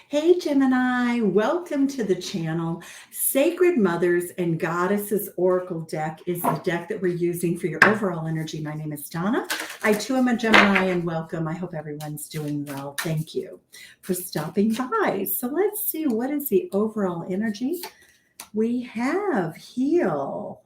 Hey Gemini, welcome to the channel. Sacred Mothers and Goddesses Oracle deck is the deck that we're using for your overall energy. My name is Donna. I too am a Gemini and welcome. I hope everyone's doing well. Thank you for stopping by. So let's see, what is the overall energy? We have Heal,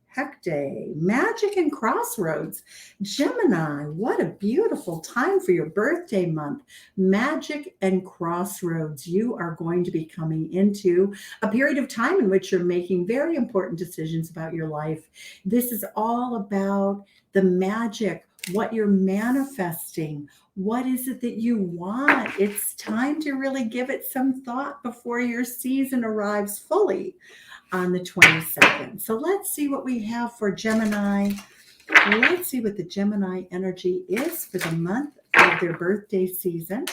Hecate, Magic, and Crossroads. Gemini, what a beautiful time for your birthday month. Magic and Crossroads. You are going to be coming into a period of time in which you're making very important decisions about your life. This is all about the magic, what you're manifesting. What is it that you want? It's time to really give it some thought before your season arrives fully on the 22nd. So let's see what we have for Gemini. Let's see what the Gemini energy is for the month of their birthday season.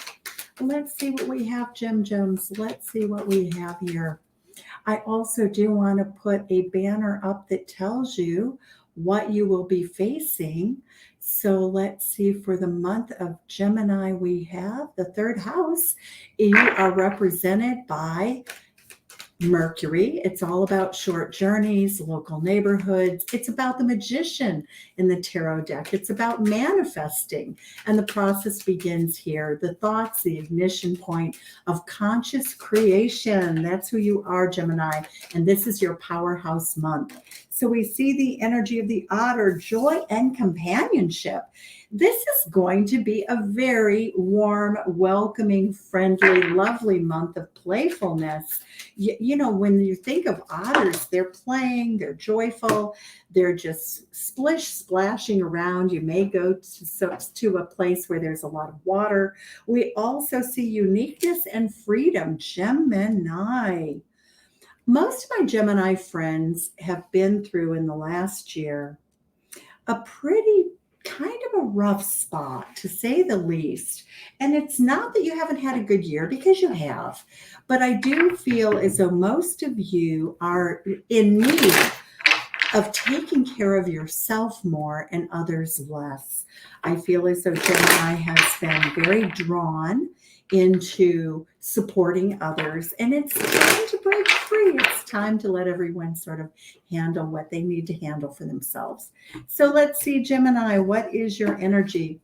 Let's see what we have, Gem Gems. Let's see what we have here. I also do want to put a banner up that tells you what you will be facing. So let's see, for the month of Gemini, we have the third house. You are represented by Mercury. It's all about short journeys, local neighborhoods. It's about the magician in the tarot deck. It's about manifesting. And the process begins here. The thoughts, the ignition point of conscious creation. That's who you are, Gemini. And this is your powerhouse month. So we see the energy of the otter, joy and companionship. This is going to be a very warm, welcoming, friendly, lovely month of playfulness. You know, when you think of otters, they're playing, they're joyful, they're just splashing around. You may go to a place where there's a lot of water. We also see uniqueness and freedom. Gemini. Most of my Gemini friends have been through in the last year a pretty kind of a rough spot, to say the least. And it's not that you haven't had a good year, because you have, but I do feel as though most of you are in need of taking care of yourself more and others less. I feel as though Gemini has been very drawn into supporting others, and it's time to break free. It's time to let everyone sort of handle what they need to handle for themselves. So let's see, Gemini, what is your energy?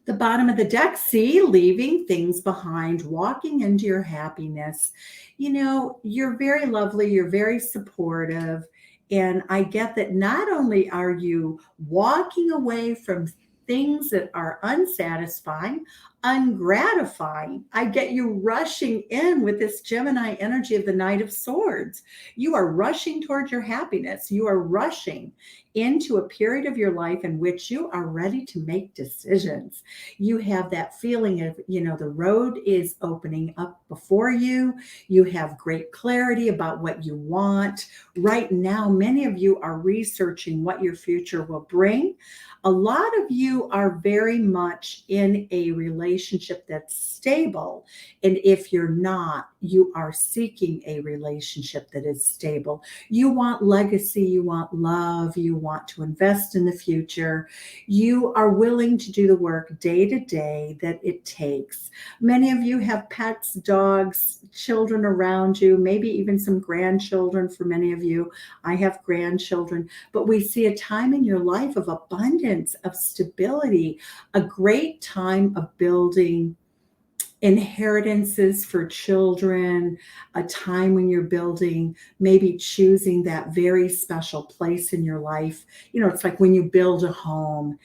The bottom of the deck, see, leaving things behind, walking into your happiness. You know, you're very lovely, you're very supportive. And I get that not only are you walking away from things that are unsatisfying, ungratifying, I get you rushing in with this Gemini energy of the Knight of Swords. You are rushing towards your happiness. You are rushing into a period of your life in which you are ready to make decisions. You have that feeling of, you know, the road is opening up before you. You have great clarity about what you want. Right now, many of you are researching what your future will bring. A lot of you are very much in a relationship that's stable. And if you're not, you are seeking a relationship that is stable. You want legacy, you want love, you want to invest in the future. You are willing to do the work day to day that it takes. Many of you have pets, dogs, children around you, maybe even some grandchildren for many of you. I have grandchildren, but we see a time in your life of abundance, of stability, a great time of building inheritances for children, a time when you're building, maybe choosing that very special place in your life. You know, it's like when you build a home,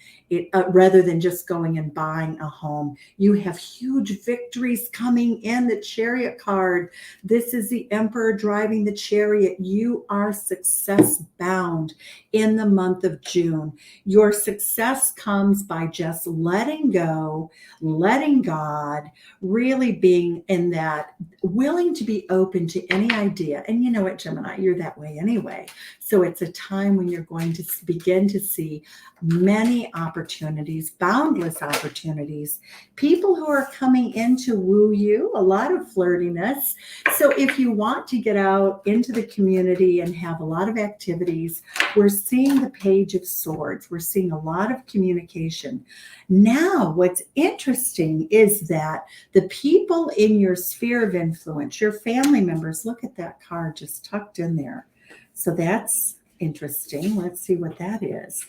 rather than just going and buying a home, you have huge victories coming in. The Chariot card, this is the Emperor driving the chariot. You are success bound in the month of June. Your success comes by just letting go, letting God, really being in that willing to be open to any idea. And you know what, Gemini, you're that way anyway. So it's a time when you're going to begin to see many opportunities, boundless opportunities, people who are coming in to woo you, a lot of flirtiness. So if you want to get out into the community and have a lot of activities, we're seeing the Page of Swords. We're seeing a lot of communication. Now, what's interesting is that the people in your sphere of influence, your family members, look at that card just tucked in there. So that's interesting. Let's see what that is.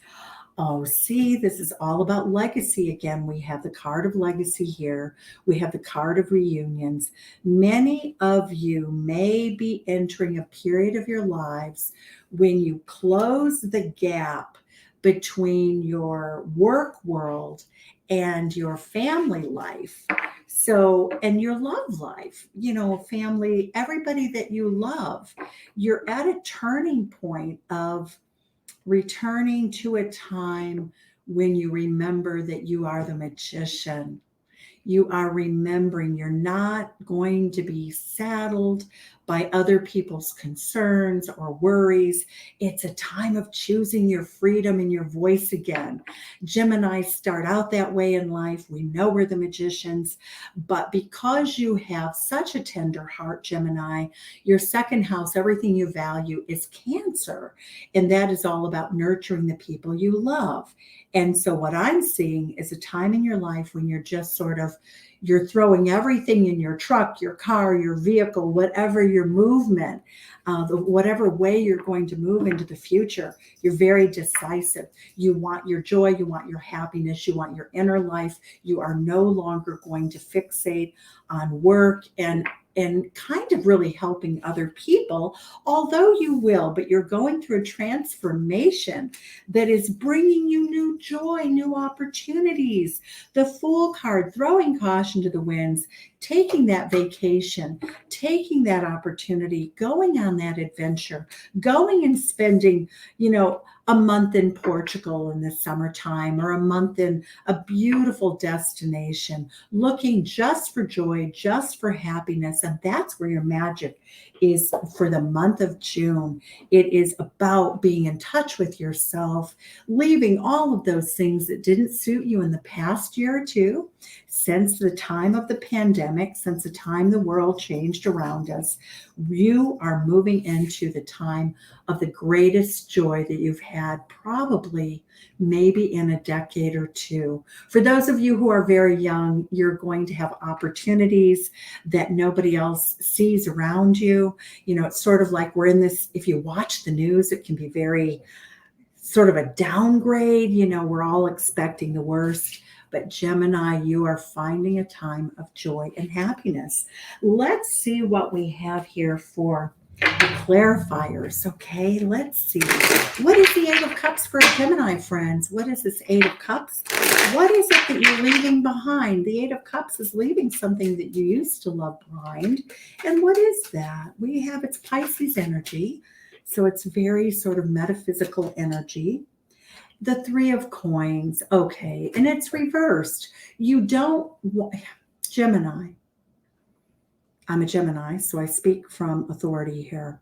Oh, see, this is all about legacy again. We have the card of legacy here. We have the card of reunions. Many of you may be entering a period of your lives when you close the gap between your work world and your family life. So, and your love life, you know, family, everybody that you love, you're at a turning point of returning to a time when you remember that you are the magician. You are remembering you're not going to be saddled by other people's concerns or worries. It's a time of choosing your freedom and your voice again. Gemini start out that way in life. We know we're the magicians, but because you have such a tender heart, Gemini, your second house, everything you value is Cancer. And that is all about nurturing the people you love. And so what I'm seeing is a time in your life when you're just sort of, you're throwing everything in your truck, your car, your vehicle, whatever your movement, whatever way you're going to move into the future. You're very decisive. You want your joy, you want your happiness, you want your inner life. You are no longer going to fixate on work and kind of really helping other people, although you will, but you're going through a transformation that is bringing you new joy, new opportunities. The Fool card, throwing caution to the winds, taking that vacation, taking that opportunity, going on that adventure, going and spending, you know, a month in Portugal in the summertime or a month in a beautiful destination, looking just for joy, just for happiness. And that's where your magic is for the month of June. It is about being in touch with yourself, leaving all of those things that didn't suit you in the past year or two, since the time of the pandemic, since the time the world changed around us. You are moving into the time of the greatest joy that you've had probably maybe in a decade or two. For those of you who are very young, you're going to have opportunities that nobody else sees around you. You know, it's sort of like we're in this, if you watch the news, it can be very sort of a downgrade. You know, we're all expecting the worst. But Gemini, you are finding a time of joy and happiness. Let's see what we have here for the clarifiers. Okay, let's see. What is the Eight of Cups for Gemini, friends? What is this Eight of Cups? What is it that you're leaving behind? The Eight of Cups is leaving something that you used to love behind. And what is that? We have, it's Pisces energy. So it's very sort of metaphysical energy. The Three of Coins. Okay, and it's reversed. You don't, Gemini. I'm a Gemini, so I speak from authority here.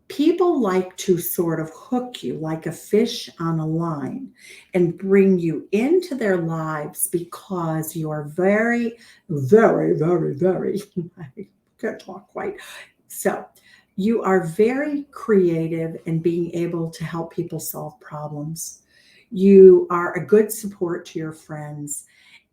People like to sort of hook you like a fish on a line and bring you into their lives because you are very, very, very, very, I can't talk quite. So you are very creative in being able to help people solve problems. You are a good support to your friends.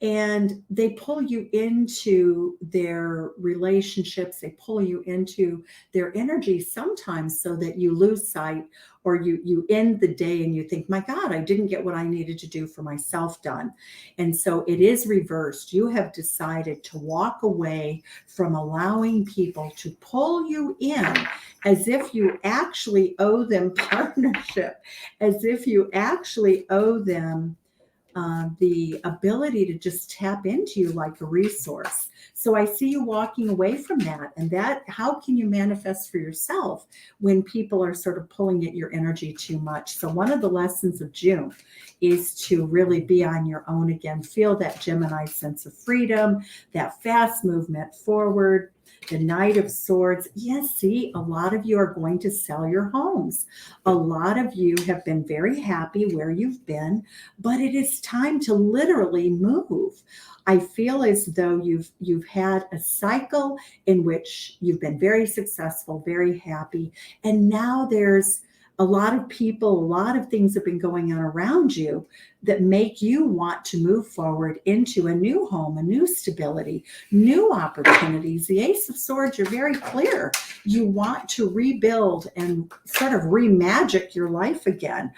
And they pull you into their relationships. They pull you into their energy sometimes so that you lose sight, or you end the day and you think, my God, I didn't get what I needed to do for myself done. And so it is reversed. You have decided to walk away from allowing people to pull you in as if you actually owe them partnership, as if you actually owe them the ability to just tap into you like a resource. So I see you walking away from that. And that, how can you manifest for yourself when people are sort of pulling at your energy too much? So one of the lessons of June is to really be on your own again. Feel that Gemini sense of freedom, that fast movement forward. The Knight of Swords. Yes, see, a lot of you are going to sell your homes. A lot of you have been very happy where you've been, but it is time to literally move. I feel as though you've had a cycle in which you've been very successful, very happy, and now there's a lot of people, a lot of things have been going on around you that make you want to move forward into a new home, a new stability, new opportunities. The Ace of Swords, you're very clear. You want to rebuild and sort of remagic your life again.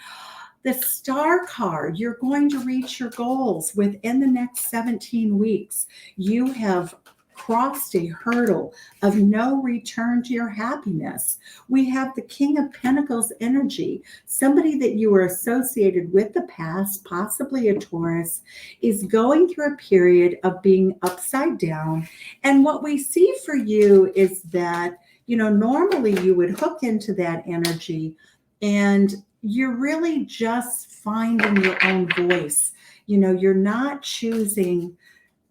The Star card, you're going to reach your goals within the next 17 weeks. You have crossed a hurdle of no return to your happiness. We have the King of Pentacles energy. Somebody that you were associated with the past, possibly a Taurus, is going through a period of being upside down. And what we see for you is that, normally you would hook into that energy and you're really just finding your own voice. You're not choosing,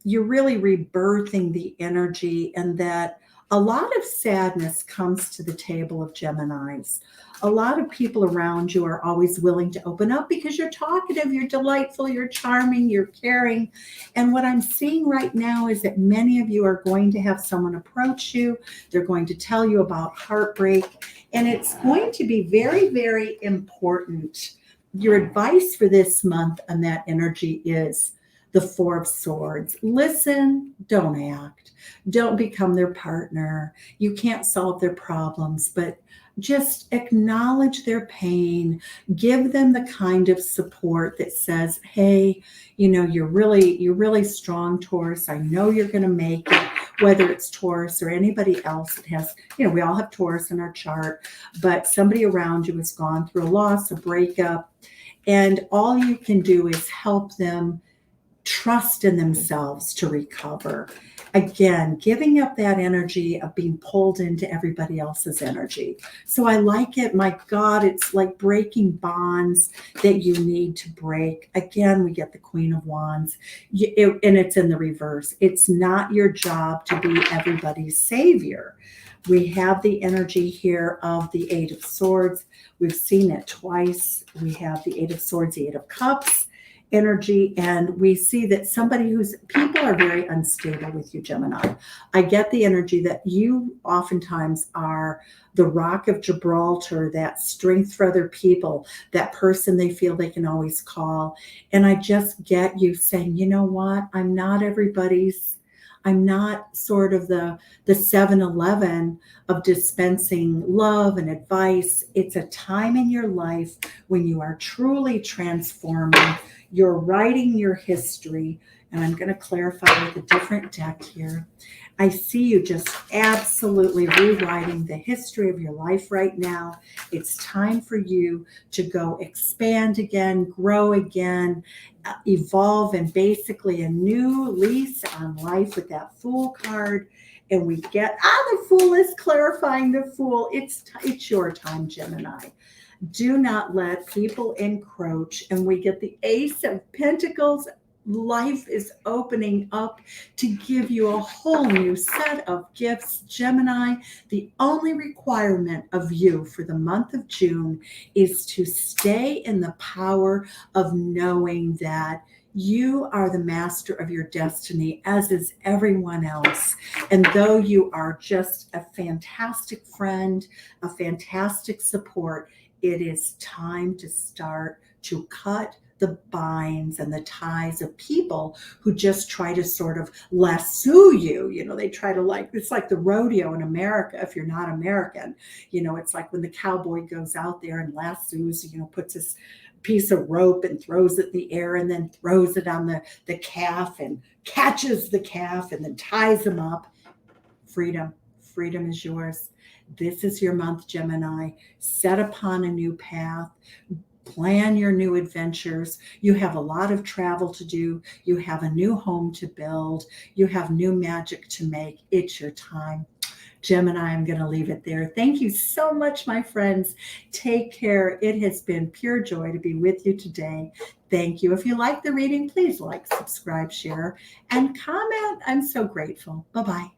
you're really rebirthing the energy, and that a lot of sadness comes to the table of Geminis. A lot of people around you are always willing to open up because you're talkative, you're delightful, you're charming, you're caring. And what I'm seeing right now is that many of you are going to have someone approach you. They're going to tell you about heartbreak, and it's going to be very, very important. Your advice for this month on that energy is the Four of Swords. Listen, don't act. Don't become their partner. You can't solve their problems, but just acknowledge their pain. Give them the kind of support that says, hey, you're really strong, Taurus. I know you're going to make it. Whether it's Taurus or anybody else that has, we all have Taurus in our chart, but somebody around you has gone through a loss, a breakup, and all you can do is help them trust in themselves to recover. Again, giving up that energy of being pulled into everybody else's energy. So I like it. My God, it's like breaking bonds that you need to break. Again, we get the Queen of Wands, and it's in the reverse. It's not your job to be everybody's savior. We have the energy here of the Eight of Swords. We've seen it twice. We have the Eight of Swords, the Eight of Cups energy, and we see that people are very unstable with you, Gemini. I get the energy that you oftentimes are the Rock of Gibraltar, that strength for other people, that person they feel they can always call. And I just get you saying, you know what, I'm not sort of the 7-Eleven of dispensing love and advice. It's a time in your life when you are truly transforming. You're writing your history, and I'm going to clarify with a different deck here. I see you just absolutely rewriting the history of your life right now. It's time for you to go expand again, grow again, evolve, and basically a new lease on life with that Fool card. And we get, the Fool is clarifying the Fool. It's your time, Gemini. Do not let people encroach. And we get the Ace of Pentacles. Life is opening up to give you a whole new set of gifts, Gemini. The only requirement of you for the month of June is to stay in the power of knowing that you are the master of your destiny, as is everyone else. And though you are just a fantastic friend, a fantastic support, it is time to start to cut the binds and the ties of people who just try to sort of lasso you. They try to it's like the rodeo in America. If you're not American, it's like when the cowboy goes out there and lassos, puts this piece of rope and throws it in the air and then throws it on the calf and catches the calf and then ties him up. Freedom is yours. This is your month, Gemini. Set upon a new path. Plan your new adventures. You have a lot of travel to do. You have a new home to build. You have new magic to make. It's your time. Gemini, I'm going to leave it there. Thank you so much, my friends. Take care. It has been pure joy to be with you today. Thank you. If you like the reading, please like, subscribe, share, and comment. I'm so grateful. Bye-bye.